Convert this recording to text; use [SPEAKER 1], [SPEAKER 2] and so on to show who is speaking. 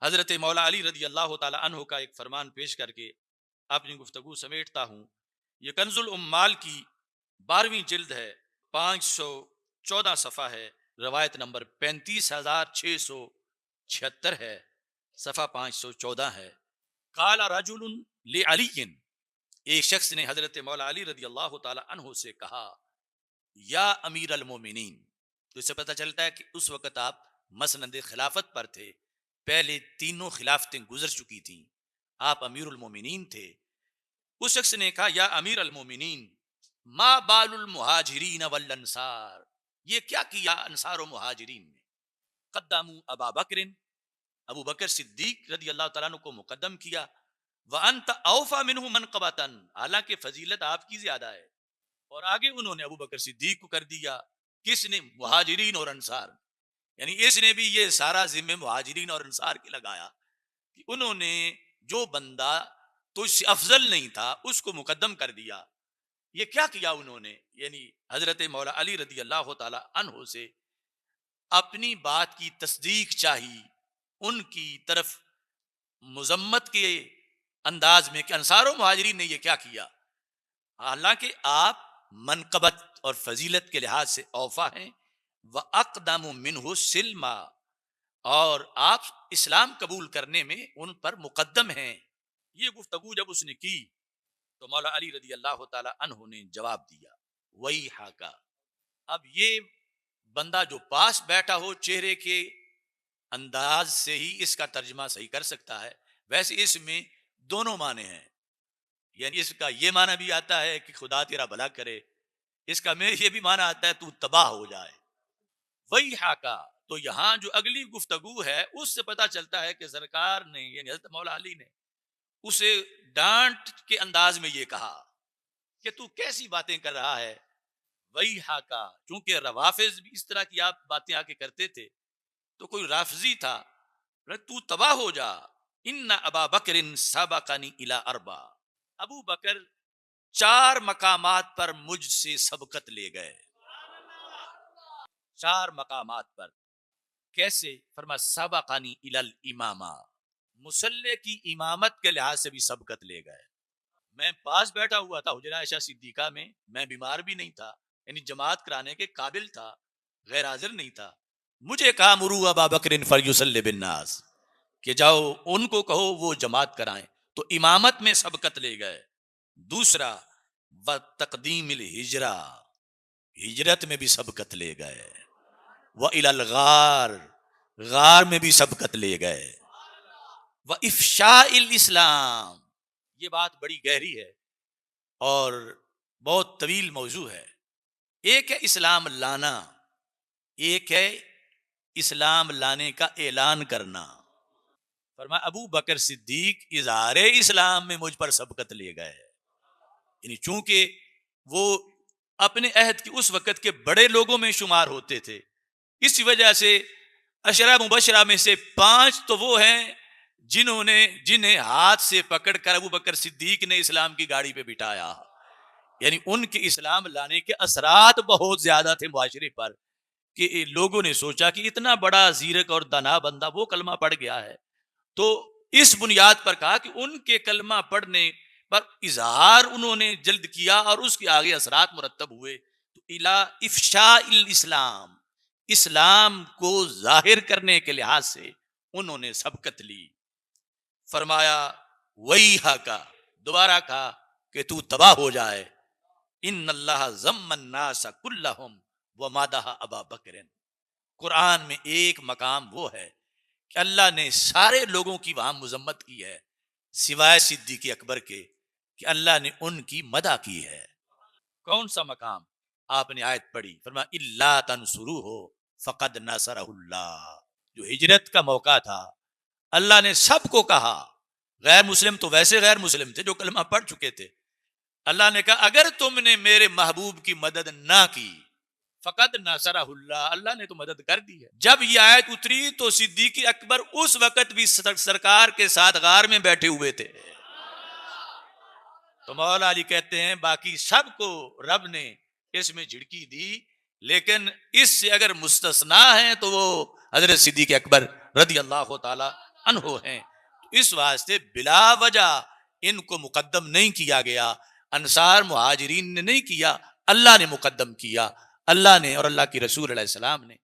[SPEAKER 1] حضرت مولا علی رضی اللہ تعالی عنہ کا ایک فرمان پیش کر کے اپنی گفتگو سمیٹتا ہوں۔ یہ کنز الامال کی 12ویں جلد ہے، 514 صفحہ ہے، روایت نمبر 35,676 ہے، صفحہ 514 ہے۔ قال رجل لعلی، ایک شخص نے حضرت مولا علی رضی اللہ تعالی عنہ سے کہا، یا امیر المومنین۔ تو اس سے پتہ چلتا ہے کہ اس وقت آپ مسند خلافت پر تھے، پہلے تینوں خلافتیں گزر چکی تھیں، آپ امیر المومنین تھے۔ اس شخص نے کہا، یا امیر المومنین، ما بال المہاجرین والانصار، یہ کیا کیا انصار و مہاجرین نے؟ قدموا ابا بکر، ابو بکر صدیق رضی اللہ تعالیٰ عنہ کو مقدم کیا، وانت اوفا منہ منقبۃ، حالانکہ فضیلت آپ کی زیادہ ہے، اور آگے انہوں نے ابو بکر صدیق کو کر دیا، کس نے؟ مہاجرین اور انصار، یعنی اس نے بھی یہ سارا ذمہ مہاجرین اور انصار کے لگایا کہ انہوں نے جو بندہ تو اس سے افضل نہیں تھا اس کو مقدم کر دیا۔ یہ کیا کیا انہوں نے؟ یعنی حضرت مولا علی رضی اللہ تعالی عنہ سے اپنی بات کی تصدیق چاہی، ان کی طرف مذمت کے انداز میں کہ انصار و مہاجرین نے یہ کیا کیا، حالانکہ آپ منقبت اور فضیلت کے لحاظ سے اوفا ہیں، وَأَقْدَمُ مِنْهُ سِلْمًا، اور آپ اسلام قبول کرنے میں ان پر مقدم ہیں۔ یہ گفتگو جب اس نے کی تو مولا علی رضی اللہ تعالی عنہ نے جواب دیا، وہی حاکا۔ اب یہ بندہ جو پاس بیٹھا ہو چہرے کے انداز سے ہی اس کا ترجمہ صحیح کر سکتا ہے، ویسے اس میں دونوں معنی ہیں، یعنی اس کا یہ معنی بھی آتا ہے کہ خدا تیرا بھلا کرے، اس کا میں یہ بھی معنی آتا ہے تو تباہ ہو جائے۔ وہی حاکا، تو یہاں جو اگلی گفتگو ہے اس سے پتہ چلتا ہے کہ سرکار نے یعنی حضرت مولا علی نے اسے ڈانٹ کے انداز میں یہ کہا کہ تو کیسی باتیں کر رہا ہے۔ وہی حاکا، چونکہ روافظ بھی اس طرح کی آپ باتیں آ کے کرتے تھے، تو کوئی رافضی تھا، تو تباہ ہو جا۔ ان ابا بکر سبقنی الی اربع، ابو بکر 4 مقامات پر مجھ سے سبقت لے گئے، 4 مقامات پر۔ کیسے؟ فرما سبقنی الی الامامہ، مصلی کی امامت کے لحاظ سے بھی سبقت لے گئے۔ میں پاس بیٹھا ہوا تھا حجرہ عائشہ صدیقہ میں، میں بیمار بھی نہیں تھا، یعنی جماعت کرانے کے قابل تھا، غیر حاضر نہیں تھا۔ مجھے کہا مرو ابا بکر فلیصلی بالناس، کہ جاؤ ان کو کہو وہ جماعت کرائیں، تو امامت میں سبقت لے گئے۔ دوسرا وتقدیم الہجرہ، ہجرت میں بھی سبقت لے گئے، وإلی الغار، غار میں بھی سبقت لے گئے، وافشاء الاسلام، یہ بات بڑی گہری ہے اور بہت طویل موضوع ہے۔ ایک ہے اسلام لانا، ایک ہے اسلام لانے کا اعلان کرنا۔ فرمایا ابو بکر صدیق اظہار اسلام میں مجھ پر سبقت لے گئے، یعنی چونکہ وہ اپنے عہد کے اس وقت کے بڑے لوگوں میں شمار ہوتے تھے، اس وجہ سے عشرہ مبشرہ میں سے 5 تو وہ ہیں جنہیں ہاتھ سے پکڑ کر ابو بکر صدیق نے اسلام کی گاڑی پہ بٹھایا، یعنی ان کے اسلام لانے کے اثرات بہت زیادہ تھے معاشرے پر، کہ لوگوں نے سوچا کہ اتنا بڑا زیرک اور دانا بندہ وہ کلمہ پڑھ گیا ہے، تو اس بنیاد پر کہا کہ ان کے کلمہ پڑھنے پر اظہار انہوں نے جلد کیا اور اس کے آگے اثرات مرتب ہوئے، تو الی افشاء الاسلام، اسلام کو ظاہر کرنے کے لحاظ سے انہوں نے سبقت لی۔ فرمایا وہی حاکا، دوبارہ کہا کہ تو تباہ ہو جائے۔ ان اللہ ذم الناس کلہم ومدح ابا بکر، قرآن میں ایک مقام وہ ہے کہ اللہ نے سارے لوگوں کی وہاں مذمت کی ہے سوائے صدیق اکبر کے، کہ اللہ نے ان کی مدح کی ہے۔ کون سا مقام؟ آپ نے آیت پڑھی، فرمایا الا تنصروہ فقد نصرہ اللہ، جو ہجرت کا موقع تھا اللہ نے سب کو کہا، غیر مسلم تو ویسے غیر مسلم تھے جو کلمہ پڑھ چکے تھے، اللہ نے کہا اگر تم نے میرے محبوب کی مدد نہ کی فقد نصرہ اللہ، اللہ نے تو مدد کر دی ہے۔ جب یہ آیت اتری تو صدیق اکبر اس وقت بھی سرکار کے ساتھ غار میں بیٹھے ہوئے تھے، تو مولا علی کہتے ہیں باقی سب کو رب نے اس میں جھڑکی دی، لیکن اس سے اگر مستثنا ہیں تو وہ حضرت صدیق اکبر رضی اللہ تعالی عنہ ہیں. اس واسطے بلا وجہ ان کو مقدم نہیں کیا گیا. انصار مہاجرین نے نہیں کیا، اللہ نے مقدم کیا، اللہ نے اور اللہ کے رسول علیہ السلام نے.